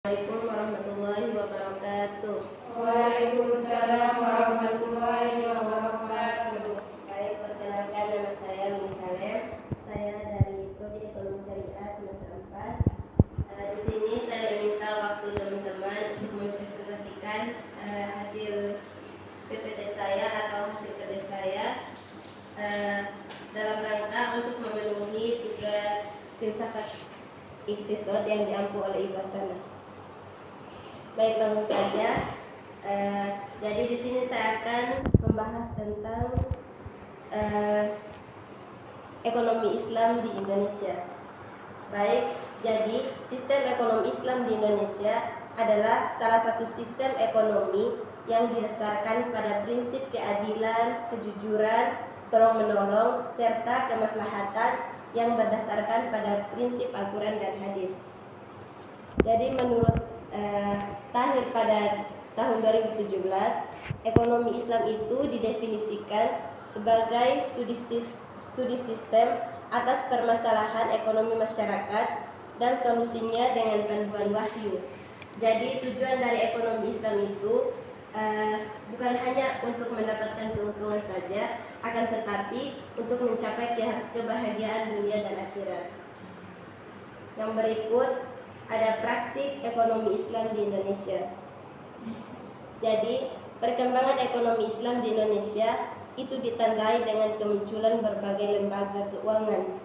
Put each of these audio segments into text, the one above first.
Assalamualaikum warahmatullahi wabarakatuh. Waalaikumsalam warahmatullahi wabarakatuh. Baik, perkenalkan nama saya Umi Saleh. Saya dari Prodi Ekonomi Syariah semester 4. Di sini saya meminta waktu teman-teman untuk mempresentasikan hasil PPT saya atau hasil kerja saya dalam rangka untuk memenuhi tugas filsafat iktisad yang diampu oleh Ibu Hasanah. Baik, langsung saja. Jadi di sini saya akan membahas tentang ekonomi Islam di Indonesia. Baik, jadi sistem ekonomi Islam di Indonesia adalah salah satu sistem ekonomi yang didasarkan pada prinsip keadilan, kejujuran, tolong-menolong, serta kemaslahatan yang berdasarkan pada prinsip Al-Quran dan hadis. Jadi menurut Tahir pada tahun 2017, ekonomi Islam itu didefinisikan sebagai studi sistem atas permasalahan ekonomi masyarakat dan solusinya dengan panduan wahyu. Jadi tujuan dari ekonomi Islam itu bukan hanya untuk mendapatkan keuntungan saja, akan tetapi untuk mencapai kebahagiaan dunia dan akhirat. Yang berikut ada praktik ekonomi Islam di Indonesia. Jadi, perkembangan ekonomi Islam di Indonesia itu ditandai dengan kemunculan berbagai lembaga keuangan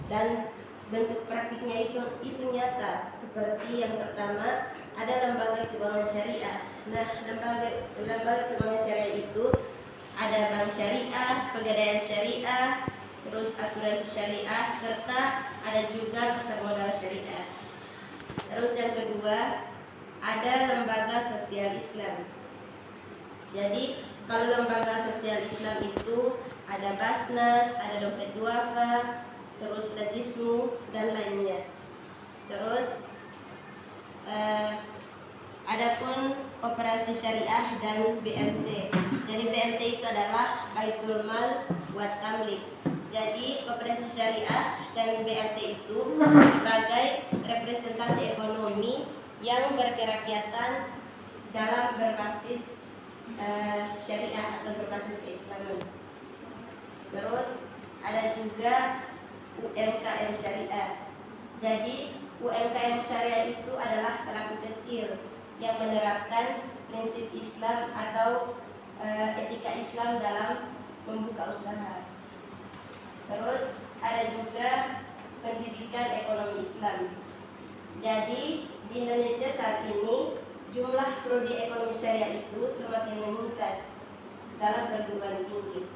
dan bentuk praktiknya itu nyata. Seperti yang pertama, ada lembaga keuangan syariah. Nah, lembaga keuangan syariah itu ada bank syariah, pegadaian syariah, terus asuransi syariah, serta ada juga pasar modal syariah. Terus yang kedua, ada lembaga sosial Islam. Jadi kalau lembaga sosial Islam itu ada Basnas, ada Dompet Duafa, terus Lazismu dan lainnya. Terus adapun operasi syariah dan BMT. Jadi BMT itu adalah Baitul Mal wa Tamlik. Jadi koperasi syariah dan BMT itu sebagai representasi ekonomi yang berkerakyatan dalam berbasis syariah atau berbasis keislaman. Terus ada juga UMKM syariah. Jadi UMKM syariah itu adalah pelaku kecil yang menerapkan prinsip Islam atau etika Islam dalam membuka usaha. Terus ada juga pendidikan ekonomi Islam. Jadi di Indonesia saat ini jumlah prodi ekonomi syariah itu semakin meningkat dalam perguruan tinggi.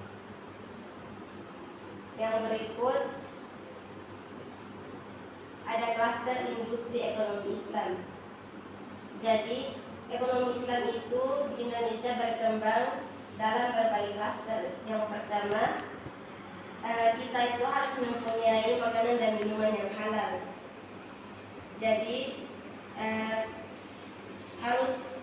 Yang berikut ada klaster industri ekonomi Islam. Jadi ekonomi Islam itu di Indonesia berkembang dalam berbagai klaster. Yang pertama, kita itu harus mempunyai makanan dan minuman yang halal. Jadi harus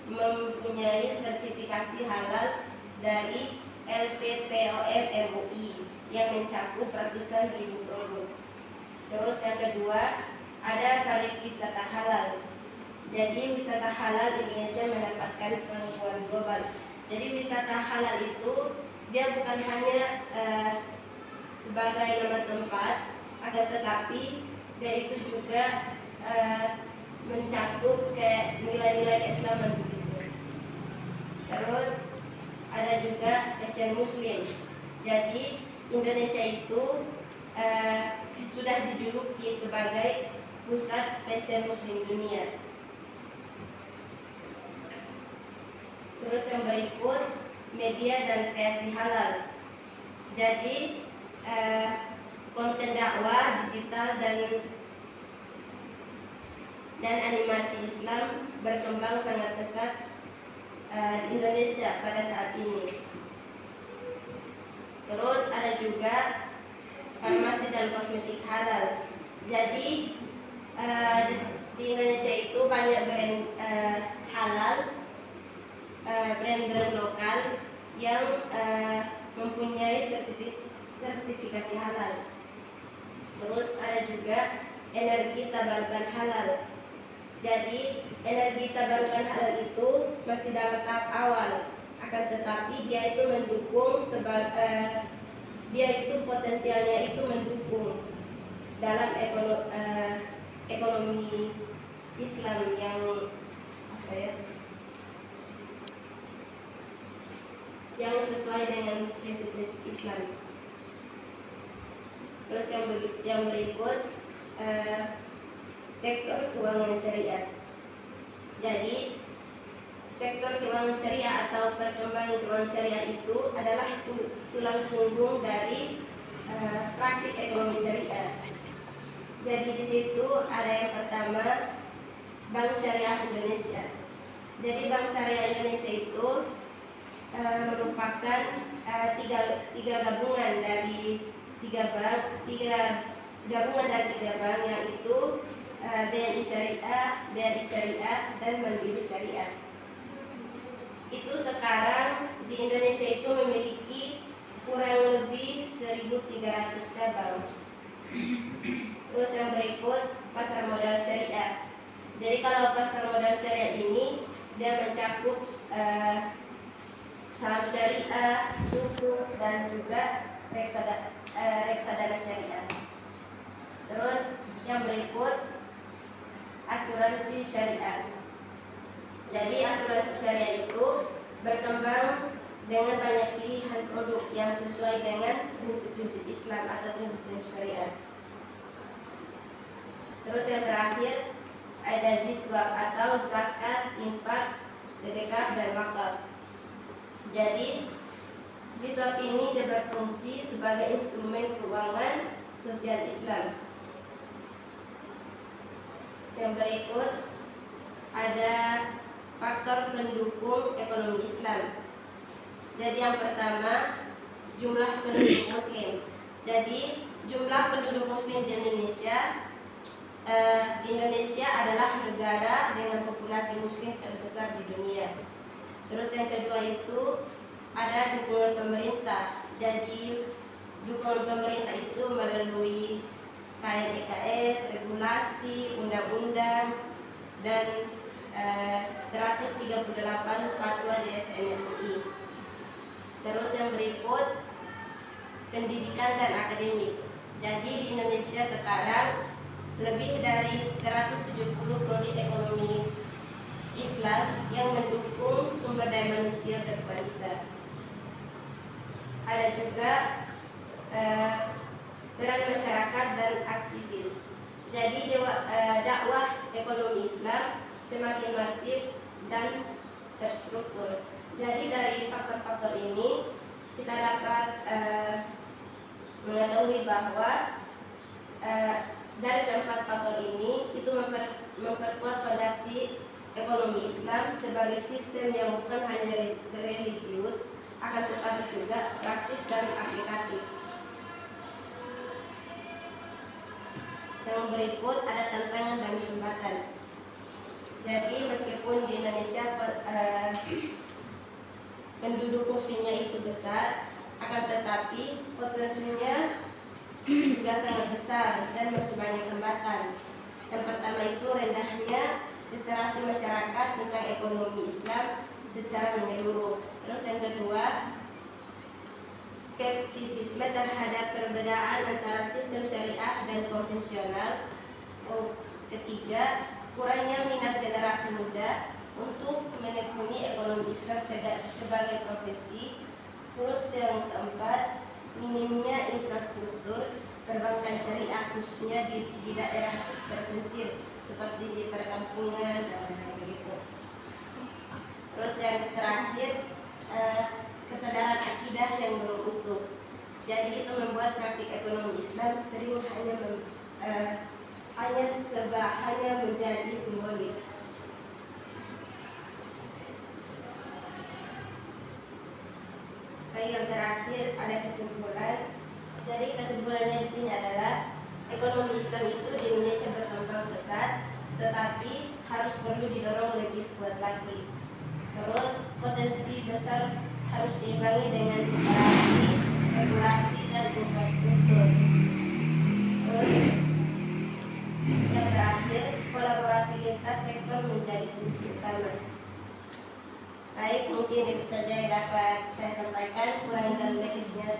mempunyai sertifikasi halal dari LPPOM MUI yang mencakup ratusan ribu produk. Terus yang kedua, ada pariwisata halal. Jadi wisata halal Indonesia mendapatkan pengakuan global. Jadi wisata halal itu dia bukan hanya sebagai nama tempat, akan tetapi dia itu juga mencakup ke nilai-nilai keislaman begitu. Terus ada juga fashion muslim. Jadi Indonesia itu sudah dijuluki sebagai pusat fashion muslim dunia. Terus yang berikut, media dan kreasi halal. Jadi konten dakwah digital dan animasi Islam berkembang sangat pesat di Indonesia pada saat ini. Terus ada juga farmasi dan kosmetik halal. Jadi di Indonesia itu banyak brand halal, brand-brand lokal yang mempunyai sertifikasi halal. Terus ada juga energi tabarkan halal. Jadi energi tabungan halal itu masih dalam tahap awal, akan tetapi dia itu mendukung dia itu potensialnya itu mendukung dalam ekonomi Islam yang yang sesuai dengan prinsip-prinsip Islam. Terus yang berikut sektor keuangan syariah. Jadi sektor keuangan syariah atau perkembangan keuangan syariah itu adalah tulang punggung dari praktik ekonomi syariah. Jadi di situ ada yang pertama Bank Syariah Indonesia. Jadi Bank Syariah Indonesia itu merupakan tiga gabungan dari tiga bank yaitu BNI Syariah, dan Mandiri Syariah. Itu sekarang di Indonesia itu memiliki kurang lebih 1.300 cabang. Terus yang berikut pasar modal syariah. Jadi kalau pasar modal syariah ini dia mencakup saham syariah, sukuk, dan juga reksadana syariah. Terus yang berikut asuransi syariah. Jadi asuransi syariah itu berkembang dengan banyak pilihan produk yang sesuai dengan prinsip-prinsip Islam atau prinsip-prinsip syariah. Terus yang terakhir ada ziswaf atau zakat, infak, sedekah, dan wakaf. Jadi ziswaf ini dia berfungsi sebagai instrumen keuangan sosial Islam. Yang berikut ada faktor pendukung ekonomi Islam. Jadi yang pertama jumlah penduduk muslim. Jadi jumlah penduduk muslim di Indonesia adalah negara dengan populasi muslim terbesar di dunia. Terus yang kedua itu ada dukungan pemerintah. Jadi dukungan pemerintah itu melalui KNEKS, regulasi, undang-undang, dan 138 fatwa DSN MUI. Terus yang berikut pendidikan dan akademik. Jadi di Indonesia sekarang lebih dari 170 prodi ekonomi Islam yang mendukung sumber daya manusia berkualitas. Ada juga peran masyarakat dan aktivis. Jadi dakwah ekonomi Islam semakin masif dan terstruktur. Jadi dari faktor-faktor ini kita dapat mengetahui bahwa dari keempat faktor ini itu memperkuat fondasi ekonomi Islam sebagai sistem yang bukan hanya religius, akan tetapi juga praktis dan aplikatif. Yang berikut ada tantangan dan hambatan. Jadi meskipun di Indonesia penduduk muslimnya itu besar, akan tetapi potensinya juga sangat besar dan masih banyak hambatan. Yang pertama itu rendahnya literasi masyarakat tentang ekonomi Islam secara menyeluruh. Terus yang kedua, skeptisisme terhadap perbedaan antara sistem syariah dan konvensional. Ketiga, kurangnya minat generasi muda untuk menekuni ekonomi Islam sebagai profesi. Terus yang keempat, minimnya infrastruktur perbankan syariah khususnya di daerah terpencil seperti di perkampungan dan begitu. Terus yang terakhir, kesadaran akidah yang belum utuh. Jadi itu membuat praktik ekonomi Islam sering hanya menjadi simbolik. Yang terakhir ada kesimpulan. Jadi kesimpulannya di sini adalah ekonomi Islam itu di Indonesia berkembang pesat, tetapi harus perlu didorong lebih kuat lagi. Terus potensi besar harus diimbangi dengan literasi, regulasi, dan infrastruktur. Terus yang terakhir, kolaborasi lintas sektor menjadi kunci utama. Baik, mungkin itu saja yang dapat saya sampaikan. Kurang dan lebihnya